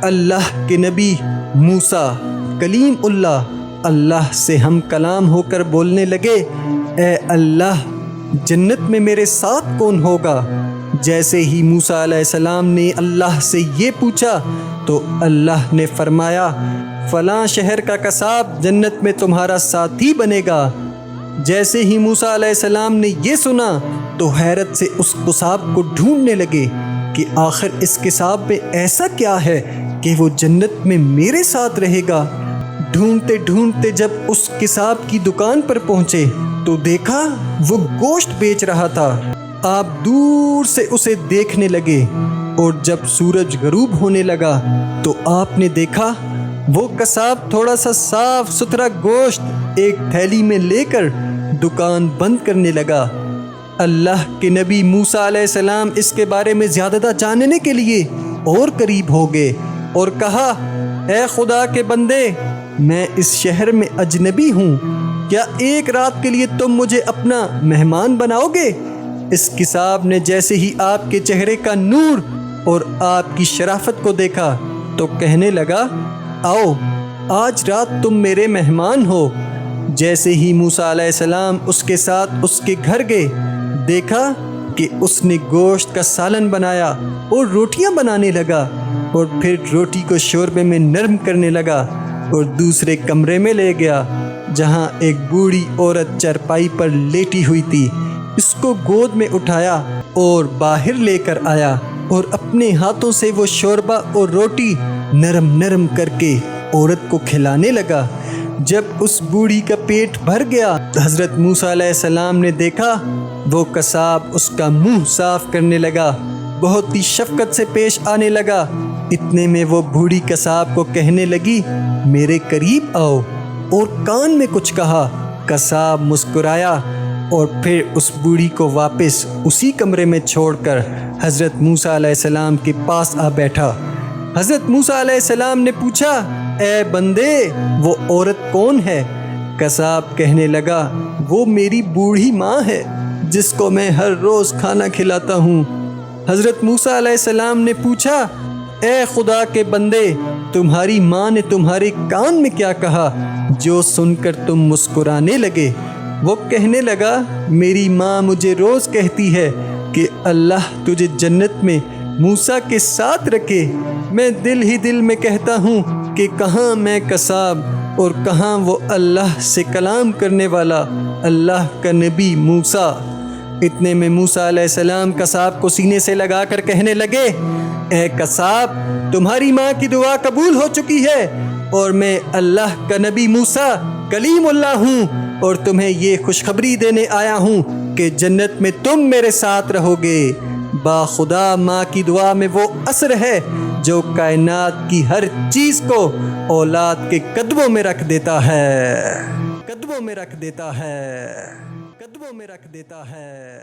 اللہ کے نبی موسیٰ کلیم اللہ سے ہم کلام ہو کر بولنے لگے، اے اللہ جنت میں میرے ساتھ کون ہوگا؟ جیسے ہی موسیٰ علیہ السلام نے اللہ سے یہ پوچھا تو اللہ نے فرمایا، فلاں شہر کا قصاب جنت میں تمہارا ساتھی بنے گا۔ جیسے ہی موسیٰ علیہ السلام نے یہ سنا تو حیرت سے اس قصاب کو ڈھونڈنے لگے کہ آخر اس قصاب میں ایسا کیا ہے کہ وہ جنت میں میرے ساتھ رہے گا۔ ڈھونڈتے ڈھونڈتے جب اس قصاب کی دکان پر پہنچے تو دیکھا وہ گوشت بیچ رہا تھا۔ آپ دور سے اسے دیکھنے لگے اور جب سورج غروب ہونے لگا تو آپ نے دیکھا وہ قصاب تھوڑا سا صاف ستھرا گوشت ایک تھیلی میں لے کر دکان بند کرنے لگا۔ اللہ کے نبی موسیٰ علیہ السلام اس کے بارے میں زیادہ جاننے کے لیے اور قریب ہو گئے اور کہا، اے خدا کے بندے، میں اس شہر میں اجنبی ہوں، کیا ایک رات کے لیے تم مجھے اپنا مہمان بناؤ گے؟ اس قصاب نے جیسے ہی آپ کے چہرے کا نور اور آپ کی شرافت کو دیکھا تو کہنے لگا، آؤ آج رات تم میرے مہمان ہو۔ جیسے ہی موسیٰ علیہ السلام اس کے ساتھ اس کے گھر گئے، دیکھا کہ اس نے گوشت کا سالن بنایا اور روٹیاں بنانے لگا اور پھر روٹی کو شوربے میں نرم کرنے لگا اور دوسرے کمرے میں لے گیا جہاں ایک بوڑھی عورت چرپائی پر لیٹی ہوئی تھی۔ اس کو گود میں اٹھایا اور باہر لے کر آیا اور اپنے ہاتھوں سے وہ شوربہ اور روٹی نرم نرم کر کے عورت کو کھلانے لگا۔ جب اس بوڑھی کا پیٹ بھر گیا، حضرت موسیٰ علیہ السلام نے دیکھا وہ قصاب اس کا منہ صاف کرنے لگا، بہت ہی شفقت سے پیش آنے لگا۔ اتنے میں وہ بوڑھی قصاب کو کہنے لگی، میرے قریب آؤ، اور کان میں کچھ کہا۔ قصاب مسکرایا اور پھر اس بوڑھی کو واپس اسی کمرے میں چھوڑ کر حضرت موسیٰ علیہ السلام کے پاس آ بیٹھا۔ حضرت موسیٰ علیہ السلام نے پوچھا، اے بندے وہ عورت کون ہے؟ قصاب کہنے لگا، وہ میری بوڑھی ماں ہے جس کو میں ہر روز کھانا کھلاتا ہوں۔ حضرت موسیٰ علیہ السلام نے پوچھا، اے خدا کے بندے، تمہاری ماں نے تمہارے کان میں کیا کہا جو سن کر تم مسکرانے لگے؟ وہ کہنے لگا، میری ماں مجھے روز کہتی ہے کہ اللہ تجھے جنت میں موسیٰ کے ساتھ رکھے۔ میں دل ہی دل میں کہتا ہوں کہ کہاں میں قصاب اور کہاں وہ اللہ سے کلام کرنے والا اللہ کا نبی موسیٰ۔ اتنے میں موسیٰ علیہ السلام قصاب کو سینے سے لگا کر کہنے لگے، اے قصاب، تمہاری ماں کی دعا قبول ہو چکی ہے اور میں اللہ کا نبی موسیٰ کلیم اللہ ہوں اور تمہیں یہ خوشخبری دینے آیا ہوں کہ جنت میں تم میرے ساتھ رہو گے۔ با خدا ماں کی دعا میں وہ اثر ہے جو کائنات کی ہر چیز کو اولاد کے قدموں میں رکھ دیتا ہے، قدموں میں رکھ دیتا ہے، قدموں میں رکھ دیتا ہے۔